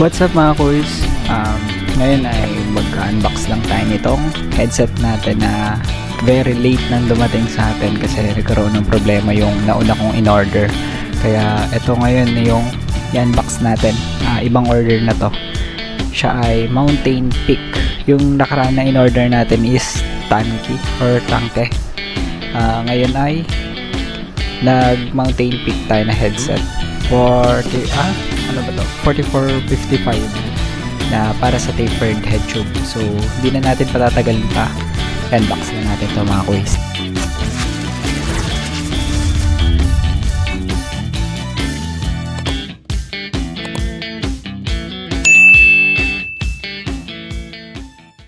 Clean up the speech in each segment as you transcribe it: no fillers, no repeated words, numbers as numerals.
What's up mga kuys? Ngayon ay mag-unbox lang tayo nitong headset natin na very late nang dumating sa atin kasi nagkaroon ng problema yung nauna kong in-order. Kaya ito ngayon yung i-unbox natin. Ibang order na to. Siya ay Mountain Peak. Yung nakaraan na in-order natin is Tanki or Tanke. Ngayon ay nag-Mountain Peak tayo na headset. 4455 na para sa tapered head tube. So, hindi na natin patatagalin pa. Unbox na natin ito mga kuys.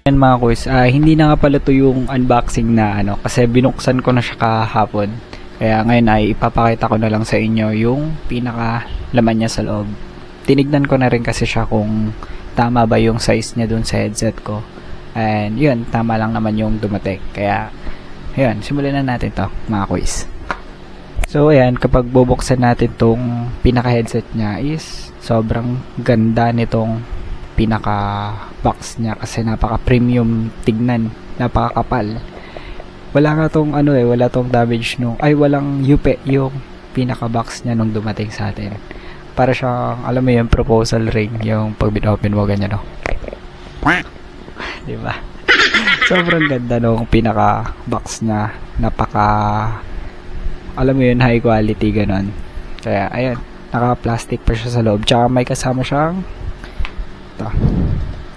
Yan mga kuys, hindi na nga pala ito yung unboxing na kasi binuksan ko na siya kahapon. Kaya ngayon ay ipapakita ko na lang sa inyo yung pinaka laman niya sa loob. Tinignan ko na rin kasi siya kung tama ba yung size niya dun sa headset ko. And yun, tama lang naman yung dumating. Kaya, yun, simulan na natin to mga quiz. So ayan, kapag bubuksan natin tong pinaka headset niya is sobrang ganda nitong pinaka box niya kasi napaka premium tignan, napaka kapal. Wala nga tong wala tong damage walang yupe yung pinaka box niya nung dumating sa atin. Para siyang, alam mo yung proposal ring, yung pag bin-open mo ganyan, no? Diba? Sobrang ganda nung pinaka box niya. Napaka, alam mo yun, high quality, ganon. Kaya, ayan, naka-plastic pa siya sa loob. Tsaka may kasama siyang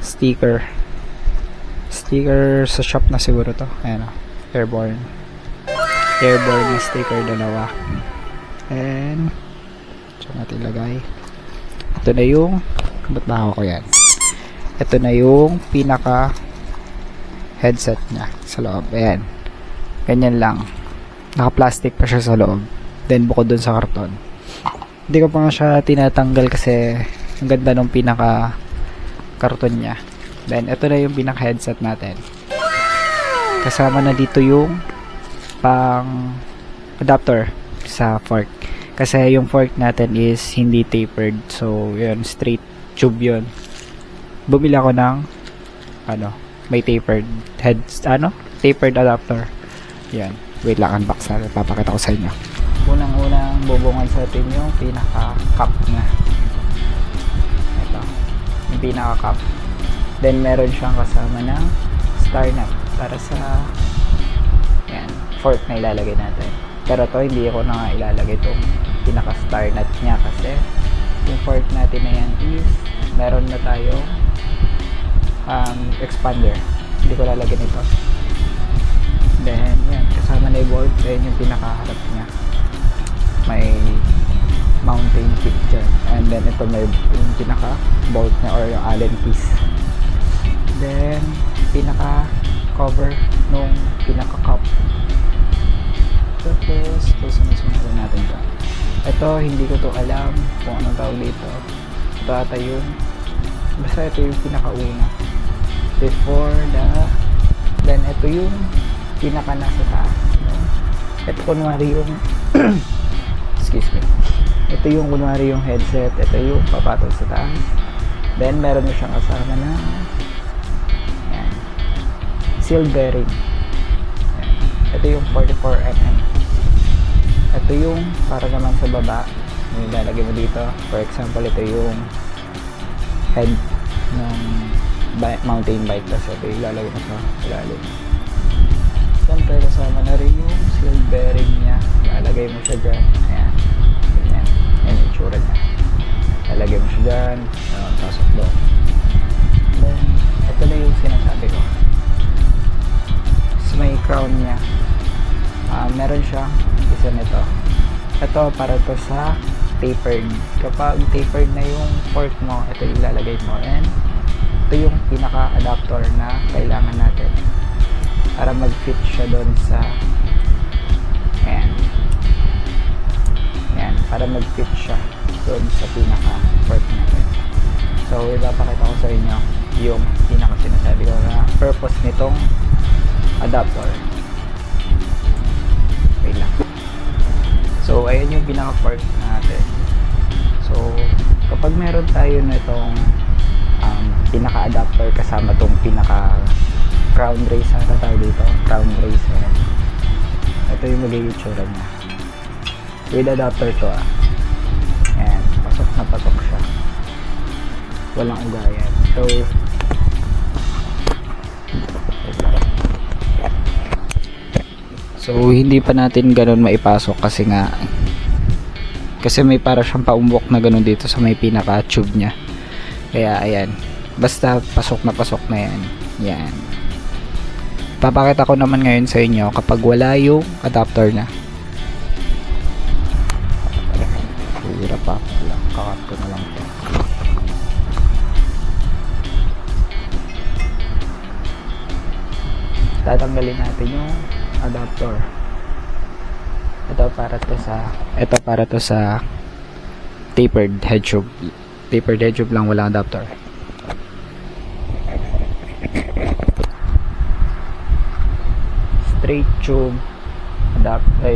sticker sa shop na siguro to. Ayan, airborne na sticker, dalawa. And so natin ilagay. Ito na yung, ba't ba ako yan? Ito na yung pinaka headset niya sa loob. Ayan, ganyan lang, naka plastic pa siya sa loob, then bukod dun sa karton. Hindi ko pa nga siya tinatanggal kasi ang ganda nung pinaka karton niya. Then ito na yung pinaka headset natin. Kasama na dito yung pang adapter sa fork. Kasi yung fork natin is hindi tapered. So, yun, straight tube yun. Bumili ako ng may tapered tapered adapter. Yan. Wait lang, unbox natin. Papakita ko sa inyo. Unang-unang bubungan sa atin yung pinaka-cup niya. Ito. Yung pinaka-cup. Then, meron siyang kasama ng star nut para sa fork na ilalagay natin. Pero to hindi ako na nga ilalagay itong pinaka star nut niya kasi yung fork natin na yan is meron na tayong expander. Hindi ko lalagyan ito. Then yan, kasama na yung bolt. Then yung pinakaharap niya may mountain tip dyan. And then ito may yung pinaka bolt niya or yung allen keys. Then pinaka cover nung pinaka cup. Tapos sunod natin ito. Ito hindi ko to alam kung anong tawag dito. Ito ata yun, basta ito yung pinakauna before then ito yung pinaka nasa taas. Ito kunwari yung excuse me, ito yung kunwari yung headset. Ito yung papatol sa taas. Then meron na siyang kasama na seal bearing. Ito yung 44mm. Ito yung para naman sa baba, yung ilalagay mo dito. For example, ito yung head ng mountain bike, kasi ito yung ilalagay mo sa ilalim. Siyempre kasama na rin yung seal bearing niya. Ilalagay mo siya dyan. Ayan, ganyan. Yan yung itsura niya. Ilalagay mo siya dyan, pasok doon. Then ito na yung sinasabi ko. May crown niya. Meron siyang isa nito. Ito para to sa tapered. Kapag tapered na yung fork mo, ito yung ilalagay mo. And ito yung pinaka adapter na kailangan natin para mag-fit siya doon sa para mag-fit siya doon sa pinaka fork natin. So ipapakita ko sa inyo yung pinaka sinasabi ko na purpose nitong adapter. Wait lang. So ayan yung pinaka-fork natin. So kapag meron tayo na itong pinaka adapter kasama tong pinaka crown race na tawag dito, crown race. Ayan. Ito yung magiging tsura niya with adapter to. Ayan, pasok na pasok siya, walang ugayan. So hindi pa natin ganun maipasok kasi may para siyang paumbok na ganun dito sa may pinaka tube nya. Kaya ayan, basta pasok na yan. Yan, papakita ko naman ngayon sa inyo kapag wala yung adapter na. Hirap pa lang, kakat ko na lang to. Tatanggalin natin yung adapter. Ito para to sa tapered head tube. Tapered head tube lang, walang adapter. Straight tube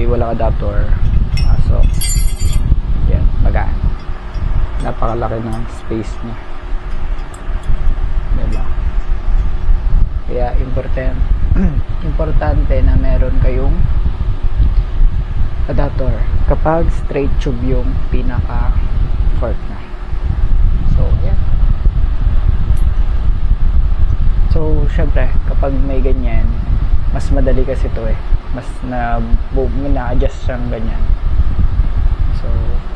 walang adapter. So yan, magaan. Napakalaki ng space niya. Diba? Kaya importante na meron kayong adapter kapag straight tube yung pinaka fork na. So yan. So syempre kapag may ganyan, mas madali kasi ito mas na-adjust siyang ganyan. So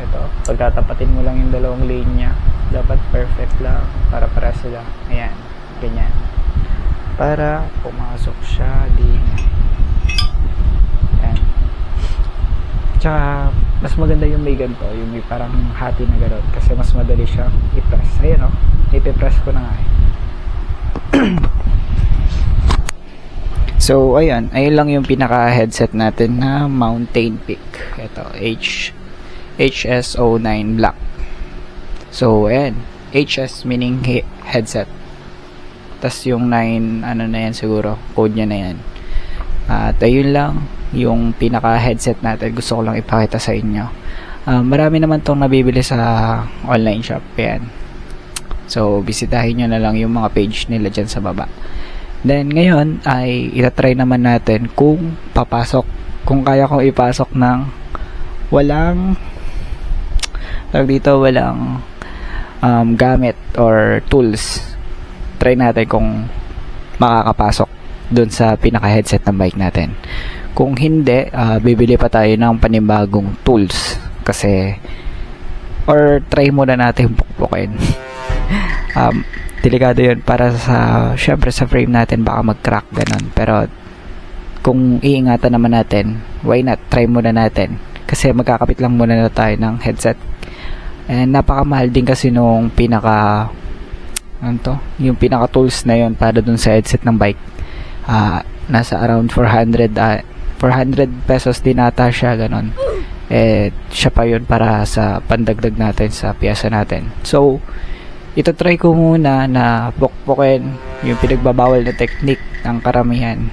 ito, pagtatapatin mo lang yung dalawang lane nya, dapat perfect lang para sila. Ayan, ganyan, para pumasok siya din. Ayan. Tsaka mas maganda yung may ganito, yung may parang hati na gano'n, kasi mas madali siyang i-press. Ayan ipipress ko na nga So ayun lang yung pinaka headset natin na Mountain Peak. Ito, HS09 Black. So ayan, HS meaning headset, tas yung 9 na yan siguro, code nya na yan. At ayun lang yung pinaka headset natin, gusto ko lang ipakita sa inyo. Marami naman tong nabibili sa online shop. Ayan, so bisitahin nyo na lang yung mga page nila dyan sa baba. Then ngayon ay itatry naman natin kung kaya kong ipasok ng walang gamit or tools. Try natin kung makakapasok dun sa pinaka headset ng bike natin. Kung hindi, bibili pa tayo ng panibagong tools, or try muna natin pukpukin. Delikado yun para syempre sa frame natin, baka mag-crack ganun. Pero kung iingatan naman natin, why not, try muna natin, kasi magkakapit lang muna na tayo ng headset. And napakamahal din kasi nung yung pinaka tools na yun para dun sa headset ng bike. Nasa around 400 pesos din ata siya, ganun. Siya pa yun para sa pandagdag natin sa piyesa natin. So ito, try ko muna na pukpukin yung pinagbabawal na technique ng karamihan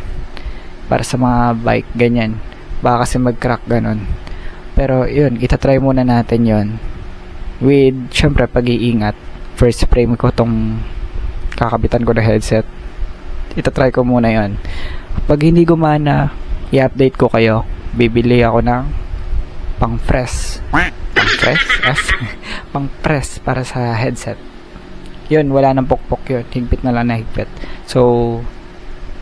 para sa mga bike ganyan, baka kasi mag-crack ganun. Pero yun, itatry muna natin yun with syempre pag-iingat. First frame ko tong kakabitan ko na headset, itatry ko muna yun. Pag hindi gumana, i-update ko kayo. Bibili ako ng pang-press para sa headset. Yun, wala nang pukpok yun, higpit na lang na higpit. So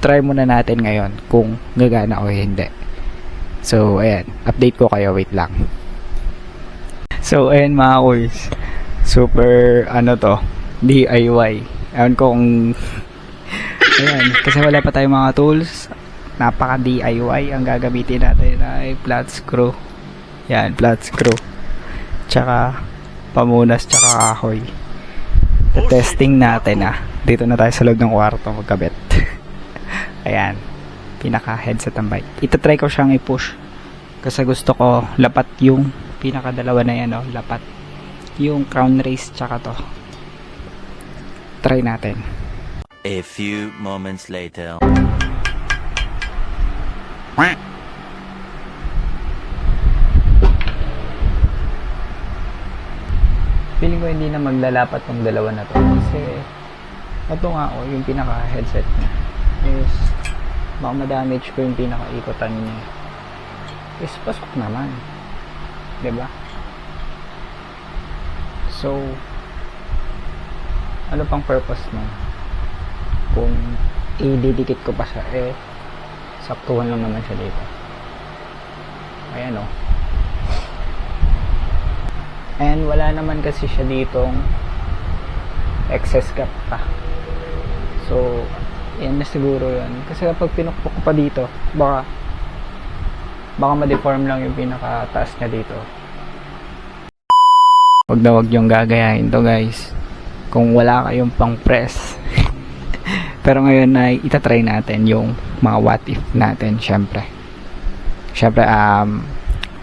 try muna natin ngayon kung gagana o hindi. So ayan, update ko kayo, wait lang. So ayan mga kuys, super DIY. Ewan ko kung ayan, kasi wala pa tayong mga tools, napaka DIY. Ang gagamitin natin ay flat screw. Yan, flat screw, tsaka pamunas, tsaka kahoy. Testing natin dito na tayo sa loob ng kwarto magkabit. Ayan, pinaka headset ng bike. Itatry ko siyang i-push kasi gusto ko lapat yung pinaka dalawa na yan, lapat yung crown race tsaka to. Try natin. A few moments later. Feeling ko hindi na maglalapat ng dalawa na to kasi ito nga yung pinaka headset niya is baka ma-damage ko yung pinaka ikotan niya is pasok naman, diba? So ano pang purpose mo kung ididikit ko pa siya, saktuhan lang naman siya dito. Ayan o. And wala naman kasi siya ditong excess gap pa. So yan na siguro yun. Kasi kapag pinukpok ko pa dito, baka ma-deform lang yung pinaka-taas niya dito. Wag na wag yung gagayahin to, guys, kung wala kayong pang press. Pero ngayon ay itatry natin yung mga what if natin. Syempre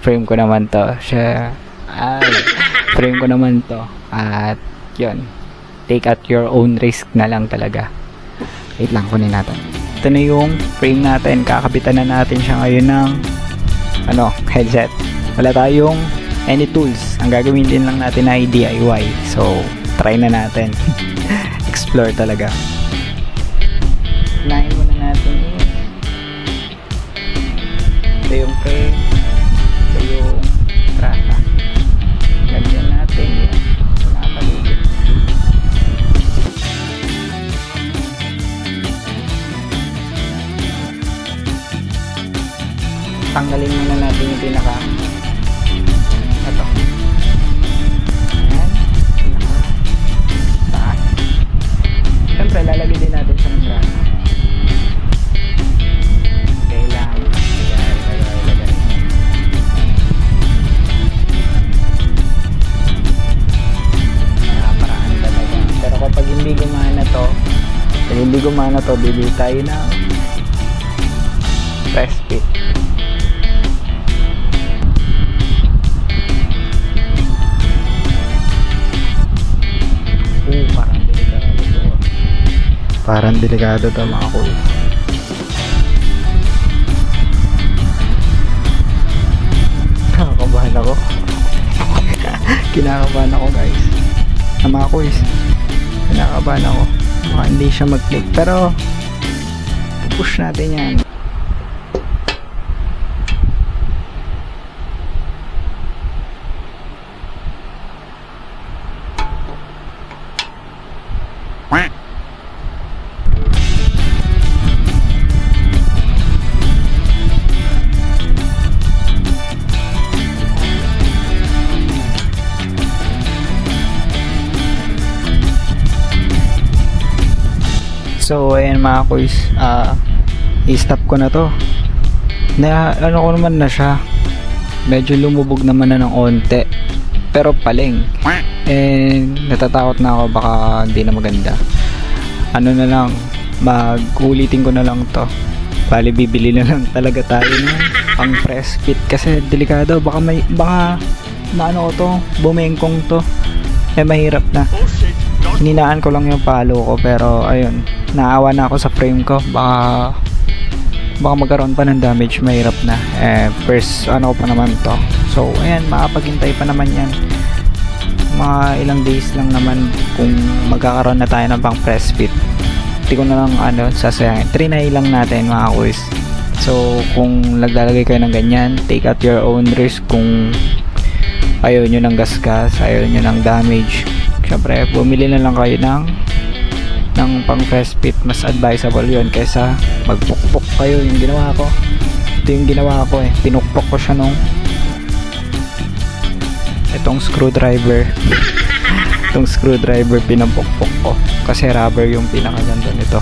frame ko naman to frame ko naman to at yun, take at your own risk na lang talaga. Wait lang, kunin natin. Ito na yung frame natin. Kakabitan na natin siya ngayon ng headset. Wala tayong any tools. Ang gagawin din lang natin ay DIY. So try na natin. Explore talaga. Unahin muna natin ito yung frame, ito yung trata. Lagyan natin yung pinapaligid. Tanggalin muna natin yung pinaka ito. Ayan, pinaka taas. Siyempre lalagay din natin sa ng grasa. Kailangan lagay. Paraan talaga. Pero kapag hindi gumana to, bibili tayo ng press fit. Parang delikado to mga kuya. Kinakabahan ako. Kinakabahan ako, guys. Mga kuya, kinakabahan ako. Baka hindi siya mag-click. Pero push natin yan. So ayan mga kuys, i-stop ko na to. Ano ko naman na siya, medyo lumubog naman na ng onte, pero paling. And natatakot na ako baka hindi na maganda. Ano na lang, mag-ulitin ko na lang to. Bali bibili na lang talaga tayo ng pang press fit kasi delikado, baka maano ko to, bumengkong to. Mahirap na. Ninaan ko lang yung palo ko, pero ayun, naawa na ako sa frame ko. Baka magkaroon pa ng damage, mahirap na. First ko pa naman to. So ayan, makapaghintay pa naman yan. Mga ilang days lang naman kung magkakaroon na tayo ng pang press fit. Hindi ko na lang sasayangin. Trinay lang natin mga kuys. So kung naglalagay kayo ng ganyan, take out your own risk. Kung ayaw nyo ng gasgas, ayaw nyo ng damage, syempre bumili na lang kayo ng pang press fit. Mas advisable yun kaysa magpukpok kayo. Yung ginawa ko, ito yung ginawa ko pinukpok ko siya nung itong screwdriver pinampukpok ko kasi rubber yung pinakaganda nito.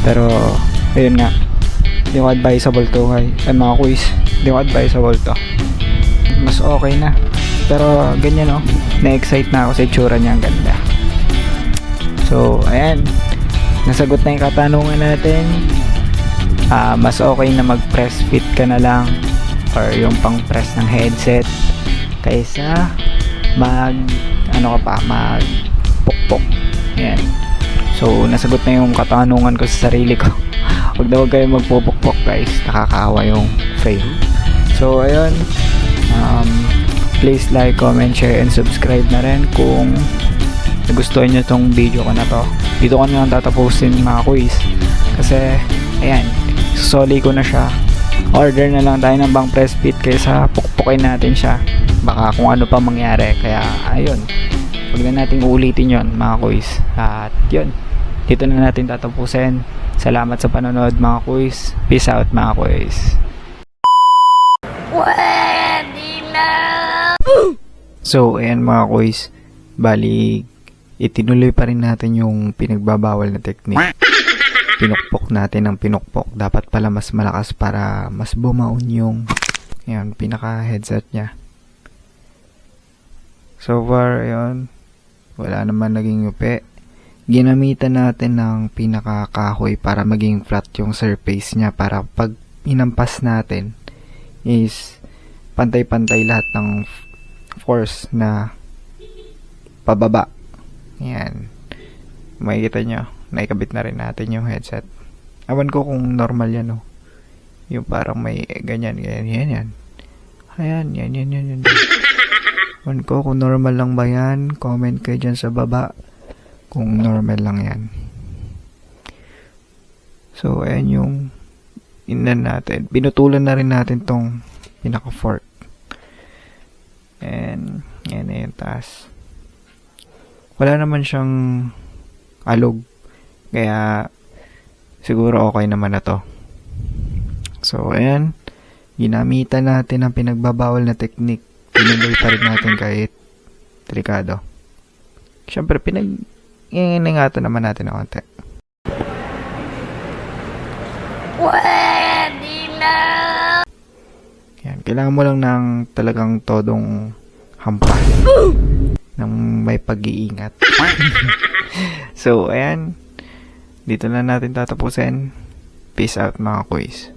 Pero ayun nga, hindi ko advisable to mga kuys, hindi ko advisable to. Mas okay na, pero ganyan na-excite na ako sa itsura niya, ang ganda. So ayan, nasagot na yung katanungan natin. Mas okay na mag press fit ka na lang or yung pang press ng headset kaysa mag pukpok. Ayan. So nasagot na yung katanungan ko sa sarili ko. Huwag na huwag kayo magpupukpok, guys, nakakaawa yung frame. So ayun, please like, comment, share, and subscribe na rin kung nagustuhan nyo tong video ko na to, dito ko na lang tatapusin mga quiz. Kasi, ayan, susoli ko na siya. Order na lang tayo ng bang press fit kaysa pukpukin natin siya. Baka kung ano pa mangyari. Kaya, ayun, huwag na natin ulitin yon mga quiz. At yun, dito na natin tatapusin. Salamat sa panonood mga quiz. Peace out mga quiz. So, ayan mga quiz. Bali, itinuloy pa rin natin yung pinagbabawal na technique. Pinukpok natin ng pinukpok. Dapat pala mas malakas para mas bumaon yung ayan, pinaka headset niya. So far, ayun, wala naman naging upe. Ginamitan natin ng pinaka-kahoy para maging flat yung surface niya, para pag inampas natin is pantay-pantay lahat ng force na pababa. Ayan, makikita nyo, naikabit na rin natin yung headset. Awan ko kung normal yan, oh. Yung parang may ganyan. Ayan. Awan ko kung normal lang ba yan. Comment kayo dyan sa baba kung normal lang yan. So, ayan yung inan natin. Pinutulan na rin natin tong pinaka-fork. And, yan na yung taas. Wala naman siyang alog. Kaya, siguro okay naman na to. So, ayan. Ginamitan natin ang pinagbabawal na technique. Tinuloy pa rin natin kahit delikado. Siyempre, ingatan naman natin ng konti. Pwede na! Yan. Kailangan mo lang ng talagang todong hampas. Ng may pag-iingat. So, ayan. Dito na natin tatapusin. Peace out mga quiz.